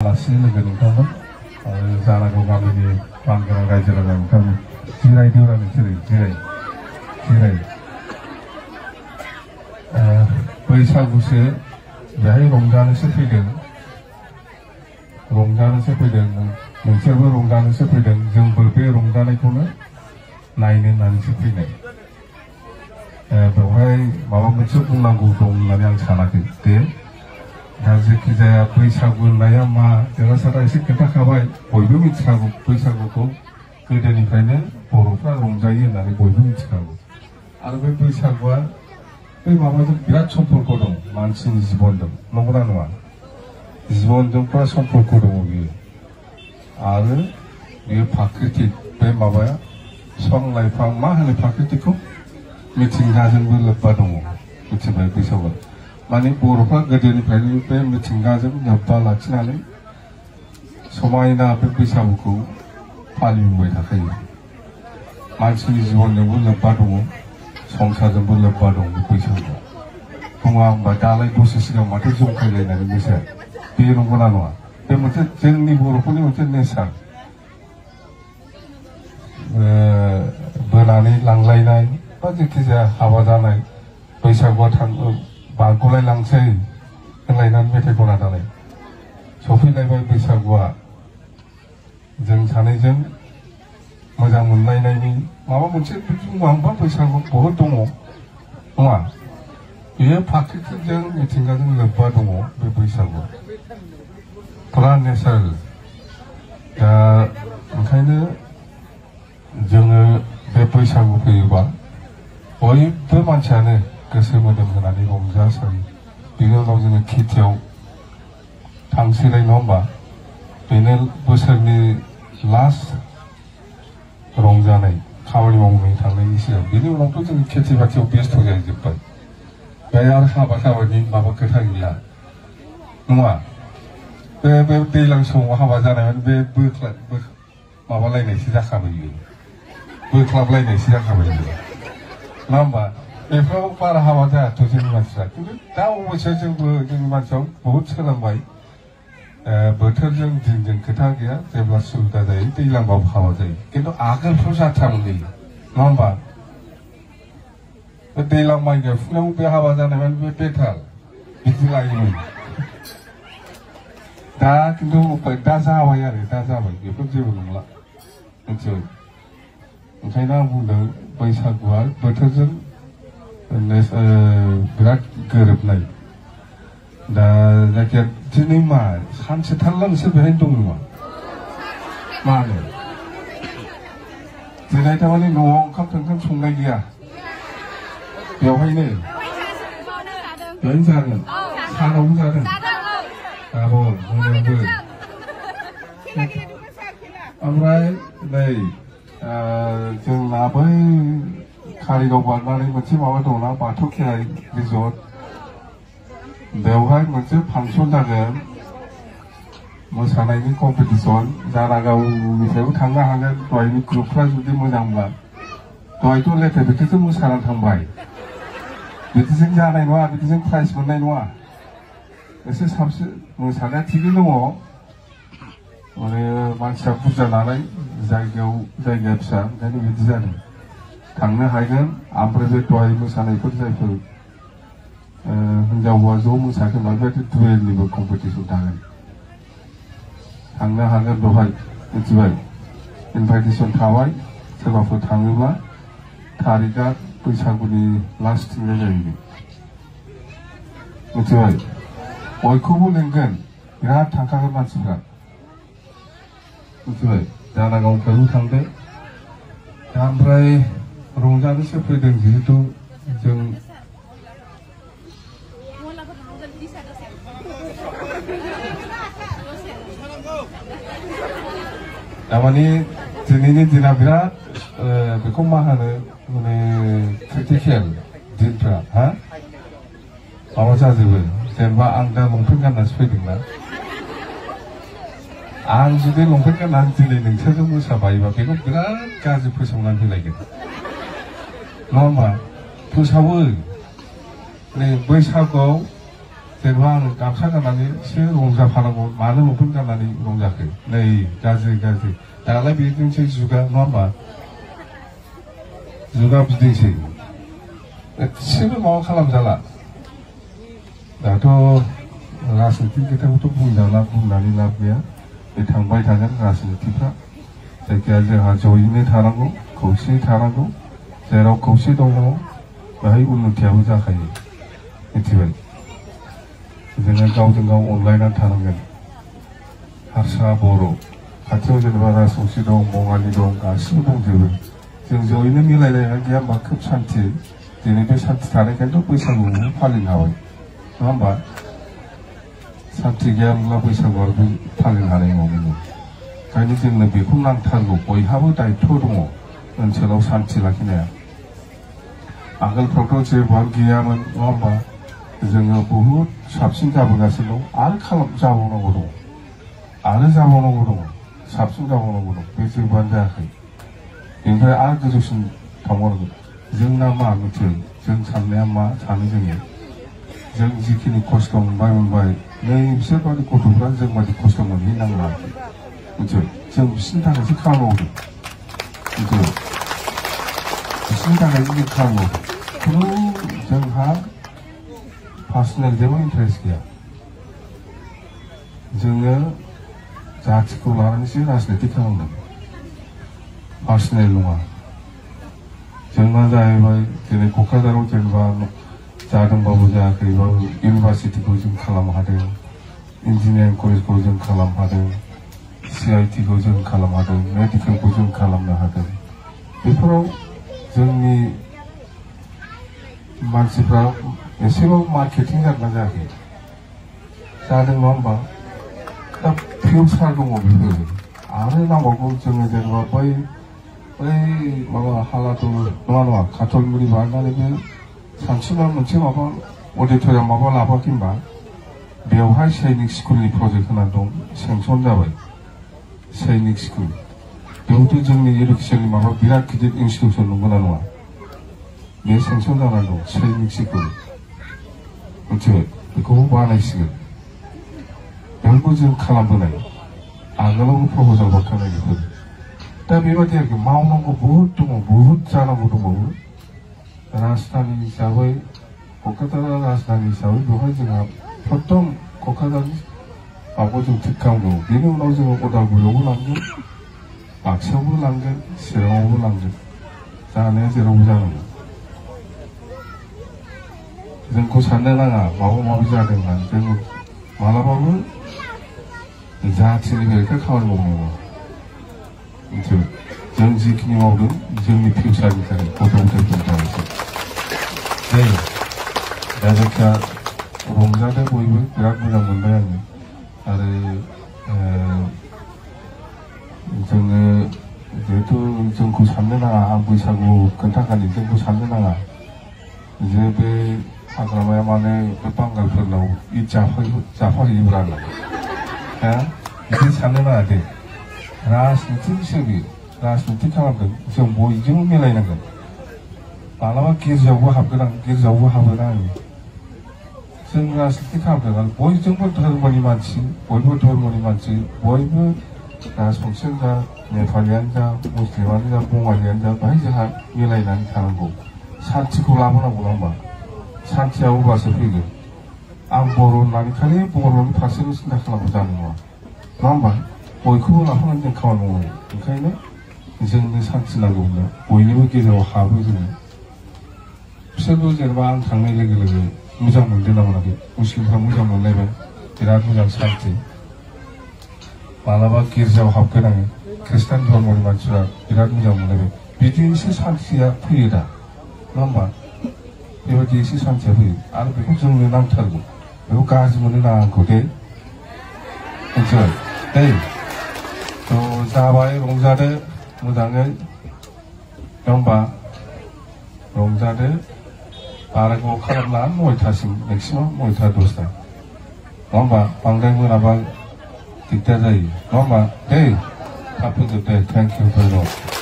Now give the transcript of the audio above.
आलासि लोगो नोंथांमोन जानांगौ गामिनि बांग्रा रायजो राजा नोंथांमोन जिरायदो आरो जिराय बैसागुसो बेहाय रंजानोसो फैदों नोंसोरबो रंजानोसो फैदों जोंबो बे रंजानायखौनो नायनो होननानैसो फैनाय बेवहाय माबा मोनसे बुंनांगौ दं होननानै आं सानाखै दे दा जेखि जाया बैसागु होननाया मा देरहासारा एसे खोन्थाखाबाय बयबो मिथिखागौ बैसागुखौ गोदोनिफ्रायनो बर'फ्रा रंजायो होननानै बयबो मिथिखागौ आरो बे बैसागुआ बै माबाजों बिराद सम्पर्क दं मानसिनि जिबनजों नंगौना नङा जिबनजों पुरा सम्पर्क दङ बियो आरो बियो प्राकृतिक बे माबाया बिफां लाइफां मा होनो प्राकृतिकखौ मिथिंगाजोंबो लोब्बा दङ मिथिबाय बैसागुआ माने बर'फ्रा गोदोनिफ्रायनो बे मिथिंगाजों लोब्बा लाखिनानै समायना बे बैसागुखौ फालिबोबाय थाखायो मानसिनि जिबनजोंबो लोब्बा दङ संसारजोंबो लोब्बा दं बे बैसागुआ बुङा होमबा दालाय दसे सिगां माथो जंखायलायनानै मोसाया बे नंगौना नङा बे मोनसे जोंनि बर'फोरनि मोनसे नेचार बोनानै लांलायनाय बा जेखि जाया हाबा जानाय बैसागुआ बारग'लाय लांसै होनलायनानै मेथाइ खना दालाय सफैलायबाय बैसागुआ जों सानैजों मोजां मोनलायनायनि माबा मोनसे बुंबा बैसागु बहुद दङ नङा बेयो प्राकृतिकजों मिथिंगाजों लोब्बा दङ बे बैसागुआ पुरा नेचारेल दा ओंखायनो जोङो बे बैसागु फैयोबा बयबो मानसियानो गोसो मोदोम होनानै रंजासायो बेनि उनाव जोङो खेथियाव थांसैलाय नङा होमबा बेनो बोसोरनि लास्ट रंजानाय खामानि मावनो थांनायनि सिगां बेनि उनावथ' जों खेथि बाथियाव बेस्थ' जाजोब्बाय बे आरो हाबानि माबा खोथा गैला नङा बे दैज्लां समाव हाबा जानायमोन बे माबालायनायसो जाखाबाय बोख्लाबलायनायसो जाखाबाय नङा होमबा बेफोराव बारा हाबा जायाथ' जोंनि मानसिफ्रा खिन्थु दा अबयसे जोंबो जोंनि मानसियाव बहुद सोलोंबाय बोथोरजों दिनजों खोथा गैया जेब्ला सुबिदा जायो दैज्लांबाबो हाबा जायो खिन्थु आगोलफ्राव जाथारमोन नङा होमबा बे दैज्लां माइ गायफुनायाव बे हाबा जानायमोन बे बेटार बिदि लायोमोन दा खिन्थु दा जाबाय बेफोर जेबो नंला मिथिबाय ओंखायनो आं बुंदों बैसागुआ बोथोरजों बिराद गोरोबनाय दा जायखिया दिनै मा सानसे थारला नोंसोर बेहायनो दं नङा मा होनो दिनै थारमाने न'आव ओंखाम थोंखाम संनाय गैया बेवहायनो जागोन सानावबो जादों गाबोन मोनायावबो ओमफ्राय नै जोंना बै कारिगाव बारनानै मोनसे माबा दंना बाथौ खेराइ रिजर्ट बेवहाय मोनसे फांसन जागोन मोसानायनि कम्पिटिसन जानागावनिफ्रायबो थांनो हागोन दहायनि ग्रुपफ्रा जुदि मोजांब्ला दहायथ' लेथेर बेथेरजों मोसानानै थांबाय बिदिजों जानाय नङा बिदिजों प्राइज मोननाय नङा एसे साबसिन मोसानाया थिगैनो दङ माने मानसिया बुरजा नालाय जायगाया फिसा ओंखायनो बिदि जादों थांनो हागोन ओमफ्राय बे दहाय मोसानायफोर जायफोर हिन्जाव हौवा ज' मोसागोन बेबायदि दुवेलनिबो कम्पिटिसन थांनो हागोन बेवहाय मिथिबाय इनभाइटेसन थाबाय सोरबाफोर थाङोब्ला थारिखआ बैसागुनि लास्ट थिंजाय जाहैगोन मिथिबाय बयखौबो लिंगोन बिराद थांखागोन मानसिफ्रा मिथिबाय जानागावनिफ्रायबो थांदो ओमफ्राय रंजानोसो फैदों जिहेतु जों तारमाने दिनैनि दिना बिराद बेखौ मा होनो माने क्रिटिकेल दिनफ्रा माबा जाजोबो जेनेबा आं दा लंपेन्ट गाननासो फैदोंना आं जुदि लंपेन्ट गाननानै दिनै नोंसोरजों मोसाबायोबा बेखौ बिराद गाज्रि फोसावनानै होलायगोन नङा होमबा फोसावो माने बैसागुआव जेनेबा आं गामसा गाननानैसो रंजाफानांगौ मानो लंपेन्ट गाननानै रंजाखो नै गाज्रि दालाय बिदिनोसै जुगा नङा होमबा जुगा बिदिनोसै एसेबो माबा खालामजाला दाथ' राजनिति खोथाखौथ' बुंजाला बुंनानै लाब गैया बे थांबाय थागोन राजनितिफ्रा जायखिया जोंहा जयैनो थानांगौ खौसेयै थानांगौ जेराव खौसे दङ बेहाय उन्नतियाबो जाखायो मिथिबाय जोङो गावजों गाव अनलायनानै थानांगोन हारसा बर' खाथियाव जेनेबा राजबंसि दं बङालि दं गासिबो दंजोबो जों जयैनो मिलायलायनाय गैया होमबा खोब सान्थि दिनै बे सान्थि थानायखायनोथ' बैसागुखौ फालिनो हाबाय नङा होमबा सान्थि गैयाब्ला बैसागुआबो फालिनो हानाय नङामोन ओंखायनो जोंनो बेखौ नांथारगौ बयहाबो दायित्व दङ ओनसोलाव सान्थि लाखिनाया आगोलफ्रावथ' जेबो गैयामोन नङा होमबा जोङो बहुद साबसिन जाबोगासिनो दं आरो जाबावनांगौ दं साबसिन जाबावनांगौ दं बे जोबानो जायाखै बेनिफ्राय आरो गोजौसिन थांबावनांगौ जोंना मा मिथियो जों साननाया मा सानो जों जिखिनि खस्थ' मोनबाय नै बिसोरबादि गथ'फ्रा जों बादि खस्थ' मोनहैनांला मिथियो जों बिसोरनि थाखायसो खालामबावदों मिथियो बिसोरनि थाखायसो जों खालामबावदों खुनु जोंहा पार्सनेल जेबो इन्टारेस्ट गैया जोङो जाथिखौ लानानैसो राजनिति खालामदों पार्सनेल नङा जोंना जाहैबाय दिनै क'क्राझाराव जेनेबा जादोंबाबो जायाखैबाबो इउनिभार्सिटिखौ जों खालामनो हादों इन्जिनियारिं कलेजखौ जों खालामनो हादों CIT खौ जों खालामनो हादों मेडिकेलखौ जों खालामनो हादों बेफोराव जोंनि मानसिफ्रा एसेबाबो मार्केटिं जादोंना जायाखै जादों नङा होमबा दा फिउचार दङ बेफोरो आरो नांबावगौ जोङो जेनेबा बै माबा हालादुर नङा काटलगुरि बारनानैबो सानसेबा मोनसे माबा अडिटरियाम माबा लाबोआखै होनबा बेवहाय सैनिक स्कुलनि प्रजेक्ट होनानै दं सेंसन जाबाय सैनिक स्कुल बेयावथ' जोंनि इडुकेसननि माबा बिराद गिदिर इनस्टिटिउसन नंगौना नङा बे सेंसन जानानै दं सैनिक स्कुल मिथिबाय बेखौबो बानायसिगोन बेफोरखौ जों खालामबोनाय आगोलावबो प्रप'जाल हरखानाय बेफोर दा बेबायदि आरोखि मावनांगौ बहुद दङ बहुद जानांगौ दंबावो राजधानी हिसाबै क'क्राझारा राजधानी हिसाबै बेवहाय जोंहा प्रथम क'क्राझारनि माबाखौ जों थिग खालामगौ बेनि उनाव जोङो उदालगुरियावबो लांगोन बाक्सायावबो लांगोन चिराङावबो लांगोन जानाया जेरावबो जानांगौ जोंखौ साननो नाङा माबा माबि जादों होननानै जों मालाबाबो जाथिनि बेरेखा खामानि मावनांगौ मिथिबाय जों जिखिनि मावदों जोंनि फिउचारनि थाखाय गथ' गथायफोरनि थाखायसो जायो दा जायखिया रंजादों बयबो बिराद मोजां मोनबाय आङो आरो जोङो जिहेथु जोंखौ साननो नाङा आं बैसागु खोन्थाखालि जोंखौ साननो नाङा जे बे हाग्रामाया माने बे बांगालफोरनाव ईद जाफाहैयोब्रा बिदि साननो नाङा दे राजनिति हिसाबै राजनिति खालामदों जों बयजोंबो मिलायनांगोन मालाबा गिर्जायावबो हाबगोन आं गिर्जायावबो हाबोना आङो जों राजनिति खालामदों आरो बयजोंबो धर्मनि मानसि बयबो राजबंसियानो जा नेपालियानो जा मुस्लिमानो जा बङालियानो जा बाहाय जोंहा मिलायनानै थानांगौ सान्थिखौ लाबोनांगौ नङा होमबा सान्थिया अब्लासो फैगोन आं बर' होननानै खालि बर'नि फारसेल' सिन्था खालामबा जानाय नङा होमबा बयखौबो लाफानानै जों खामानि मावनांगौ ओंखायनो जोंनो सान्थि नांगौ होनना बयनिबो गेजेराव हाबो जोङो बिसोरबो जेनेबा आं थांनाय लोगो लोगो मोजां मोनदों ना मोनाखै मुस्लिमफ्रा मोजां मोनलायबाय बिराद मोजां सान्थि मालाबा गिर्जायाव हाबगोन आङो ख्रिस्टान धर्मनि मानसिफ्रा बिराद मोजां मोनलायबाय बिदि एसे सान्थिया फैयो दा नङा होमबा बेबायदि एसे सान्थिया फैयो आरो बेखौ जोंनो नांथारगौ बेखौ गाज्रि मोननो नाङा आंखौ दे मिथिबाय दै थ' जाबाय रंजादो मोजाङै नङा होमबा रंजादो बारा गोबाव खालामला 9थासिम मेक्सिमाम 9था 10था नङा होमबा बांद्राय मोनाबा दिगदार जायो नङा होमबा दे थाब फैजोब दे थेंक इउ भेरि माच